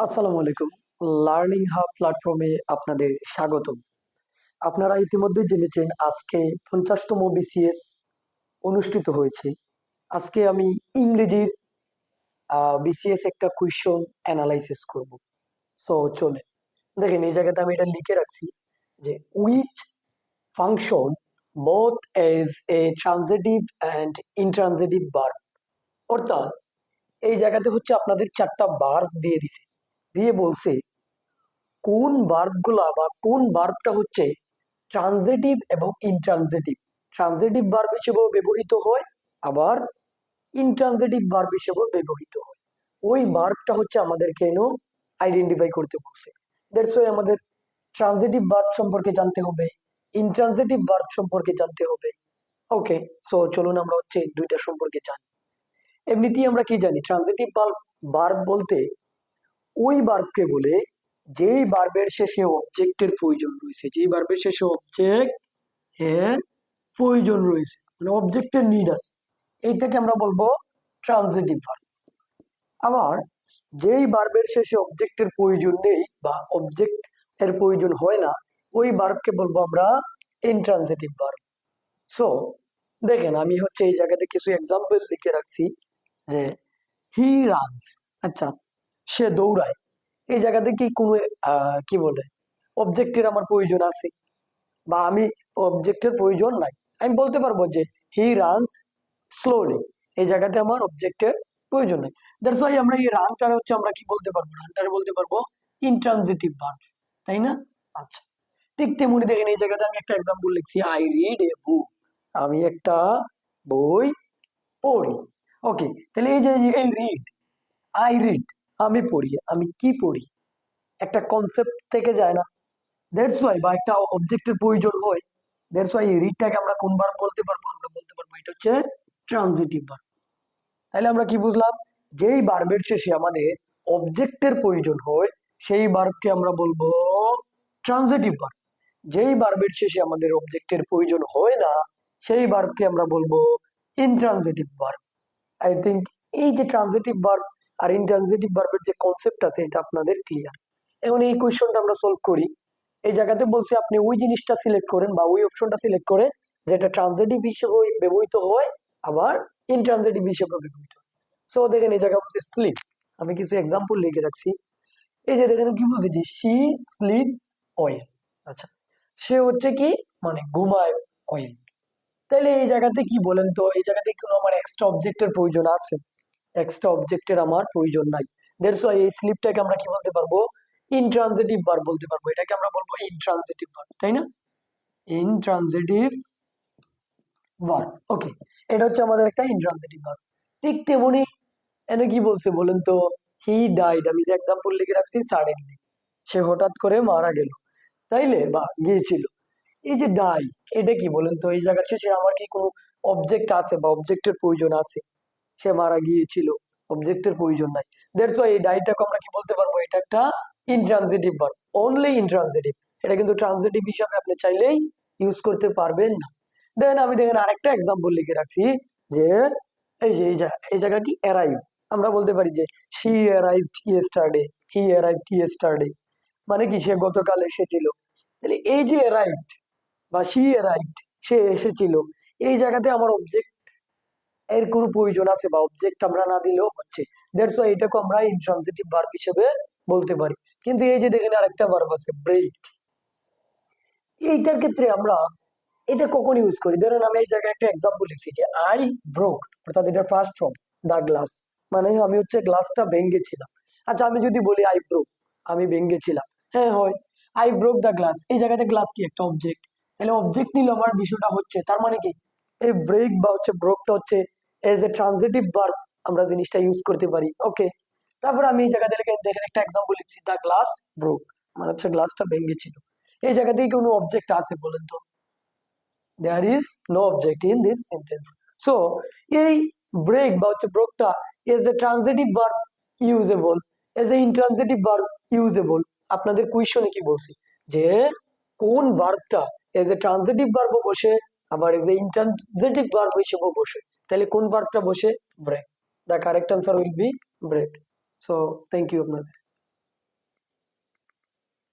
আসসালামু আলাইকুম। Learning hub প্ল্যাটফর্মে আপনাদের স্বাগতম। আপনারা ইতিমধ্যে জেনেছেন আজকে 50তম বিসিএস অনুষ্ঠিত হয়েছে। আজকে আমি ইংরেজির বিসিএস একটা কোয়েশ্চন অ্যানালাইসিস করব। সো চলে দেখেন এই জায়গাতে আমি এটা লিখে রাখছি যে which function both as a transitive and intransitive verb. অর্থাৎ এই জায়গাতে হচ্ছে আপনাদের 4টা ভার্ব দিয়ে দিছে, দিয়ে বলছে কোন ভার্বগুলা বা কোন ভার্বটা হচ্ছে ট্রানজিটিভ এবং ইনট্রানজিটিভ। ট্রানজিটিভ ভার্ব হিসেবেও ব্যবহৃত হয়, আবার ইনট্রানজিটিভ ভার্ব হিসেবেও ব্যবহৃত হয়। ওই ভার্বটা হচ্ছে আমাদের কেন আইডেন্টিফাই করতে বলছে। দ্যাটস ওয়াই আমাদের ট্রানজিটিভ ভার্ব সম্পর্কে জানতে হবে, ইনট্রানজিটিভ ভার্ব সম্পর্কে জানতে হবে। ওকে, সো চলুন আমরা হচ্ছে দুইটা সম্পর্কে জানি। এমনিতেই আমরা কি জানি, ট্রানজিটিভ ভার্ব বলতে ওই ভার্বকে বলে যেই ভার্বের শেষে অবজেক্টের প্রয়োজন রয়েছে, যেই ভার্বের শেষে অবজেক্ট এর প্রয়োজন রয়েছে, মানে অবজেক্টের নিড আছে, এইটাকে আমরা বলবো ট্রানজিটিভ ভার্ব। আবার যেই ভার্বের শেষে অবজেক্টের প্রয়োজন নেই বা অবজেক্ট এর প্রয়োজন হয় না, ওই ভার্বকে বলবো আমরা ইনট্রানজিটিভ ভার্ব। সো দেখেন আমি হচ্ছে এই জায়গাতে কিছু এক্সাম্পল লিখে রাখছি যে হি রানস, আচ্ছা সে দৌড়ায়। এই জায়গাতে কি কোনো কি বলে অবজেক্টের আমার প্রয়োজন আছে বা আমি অবজেক্টের প্রয়োজন নাই, আমি বলতে পারবো যে হি রানস স্লোলি। এই জায়গাতে আমার অবজেক্টের প্রয়োজন নাই। দ্যাটস ওয়াই আমরা এই রানটারে হচ্ছে আমরা কি বলতে পারবো, রানটারে বলতে পারবো ইনট্রানজিটিভ ভার্ব, তাই না? আচ্ছা, ঠিক তেমনি দেখেন এই জায়গাতে আমি একটা এক্সাম্পল লিখছি আই রিড এ বুক, আমি একটা বই পড়ি। ওকে, তাহলে এই যে এই রিড, আই রিড, আমি পড়ি, আমি কি পড়ি, একটা কনসেপ্ট থেকে যায় না? দ্যাটস ওয়াই বা একটা অবজেক্টের প্রয়োজন হয়। দ্যাটস ওয়াই এই রিডটাকে আমরা কোন ভার্ব বলতে পারবো, আমরা বলতে পারবো এটা হচ্ছে ট্রানজিটিভ ভার্ব। তাহলে আমরা কি বুঝলাম, যেই ভার্বের শেষে আমাদের অবজেক্টের প্রয়োজন হয় সেই ভার্বকে আমরা বলবো ট্রানজিটিভ ভার্ব। যেই ভার্বের শেষে আমাদের অবজেক্টের প্রয়োজন হয় না সেই ভার্বকে আমরা বলবো ইনট্রানজিটিভ ভার্ব। আই থিঙ্ক এই যে ট্রানজিটিভ ভার্ব আর ইনট্রানজিটিভ ভার্বের যে কনসেপ্ট আছে এটা আপনাদের ক্লিয়ার। এখন এই কোয়েশ্চনটা আমরা সলভ করি। এই জায়গাতে বলছে আপনি ওই জিনিসটা সিলেক্ট করেন বা ওই অপশনটা সিলেক্ট করে যেটা ট্রানজিটিভ হিসেবে ব্যবহৃত হয় আবার ইনট্রানজিটিভ হিসেবে ব্যবহৃত হয়। সো দেখেন এই জায়গায় বলছে স্লিপ, আমি কিছু এক্সাম্পল লিখে রাখছি। এই যে দেখেন কি বলছে যে শি স্লিপস অয়েল, আচ্ছা সে হচ্ছে কি মানে ঘুমায় অয়েল। তাহলে এই জায়গাতে কি বলেন তো, এই জায়গাতে কোনো আমার এক্সট্রা অবজেক্টের প্রয়োজন আছে? এক্সট্রা অবজেক্টের আমার প্রয়োজন নাই। দ্যাটস ওয়াই এই স্লিপটাকে আমরা কি বলতে পারবো, ইনট্রানজিটিভ ভার্ব বলতে পারবো। এটাকে আমরা বলবো ইনট্রানজিটিভ ভার্ব, তাই না? Intransitive verb. ওকে, এটা হচ্ছে আমাদের একটা ইনট্রানজিটিভ ভার্ব। ঠিক তেমনি এনে কি বলছে বলেন তো, হি ডাইড, আমি যে এক্সাম্পল লিখে রাখছি সাডেনলি, সে হঠাৎ করে মারা গেল, তাইলে বা গিয়েছিল। এই যে ডাই, এটা কি বলেন তো, এই জায়গার শেষে আমার কি কোনো অবজেক্ট আছে বা অবজেক্টের প্রয়োজন আছে? সে মারা গিয়েছিল, অবজেক্টের প্রয়োজন নাই। দ্যাটস ওয়াই এই ডাইটাকে আমরা কি বলতে পারবো, এটা একটা ইনট্রানজিটিভ ভার্ব, অনলি ইনট্রানজিটিভ। এটা কিন্তু ট্রানজিটিভ হিসাবে আপনি চাইলেই ইউজ করতে পারবেন না। দেন আমি দেখেন আরেকটা এক্সাম্পল লিখে রাখছি যে এই যে এই জায়গা কি অ্যারাইভ, আমরা বলতে পারি যে she arrived yesterday, he arrived yesterday, মানে কি সে গতকাল এসেছিল। তাহলে এই যে অ্যারাইভড বা শি অ্যারাইভড, সে এসেছিল, এই জায়গাতে আমার অবজেক্ট এর কোনো প্রয়োজন আছে বা অবজেক্ট আমরা না দিলেও হচ্ছে। দ্যাটস ওয়াই এটাকে আমরা ইনট্রানজিটিভ ভার্ব হিসেবে বলতে পারি। কিন্তু এই যে দেখেন আরেকটা ভার্ব আছে ব্রেক, এইটার ক্ষেত্রে আমরা এটা কখন ইউজ করি? ধরেন আমি এই জায়গায় একটা এক্সাম্পল লিখছি যে আই ব্রোক, অর্থাৎ এটা ফার্স্ট ফর্ম দা গ্লাস, মানে আমি হচ্ছে গ্লাসটা ভেঙেছিলাম। আচ্ছা আমি যদি বলি আই ব্রোক, আমি ভেঙেছিলাম, হ্যাঁ হয়। আই ব্রোক দা গ্লাস, এই জায়গাতে গ্লাস কি একটা অবজেক্ট, তাহলে অবজেক্ট নিলে আমার বিষয়টা হচ্ছে, তার মানে কি এই ব্রেক বা হচ্ছে ব্রোকটা হচ্ছে এজ এ ট্রানজিটিভ ভার্ব আমরা জিনিসটা ইউজ করতে পারি। ওকে, তারপর আমি এই জায়গাতে দেখেন একটা এক্সাম্পল লিখছি দা গ্লাস ব্রোক, মানে হচ্ছে গ্লাসটা ভেঙেছিল। এই জায়গাতেই কোনো অবজেক্ট আছে বলেন তো? there is no object in this sentence. So এই break বা হচ্ছে ব্রোকটা is a transitive verb usable, as a intransitive verb usable। আপনাদের কোয়েশ্চনে কি বলছি যে কোন ভার্বটা as a transitive verb বসে আবার as a intransitive verb হিসেবে বসে, তাহলে কোন ভার্বটা বসে? break. The correct answer will be break. So thank you আপনাদের।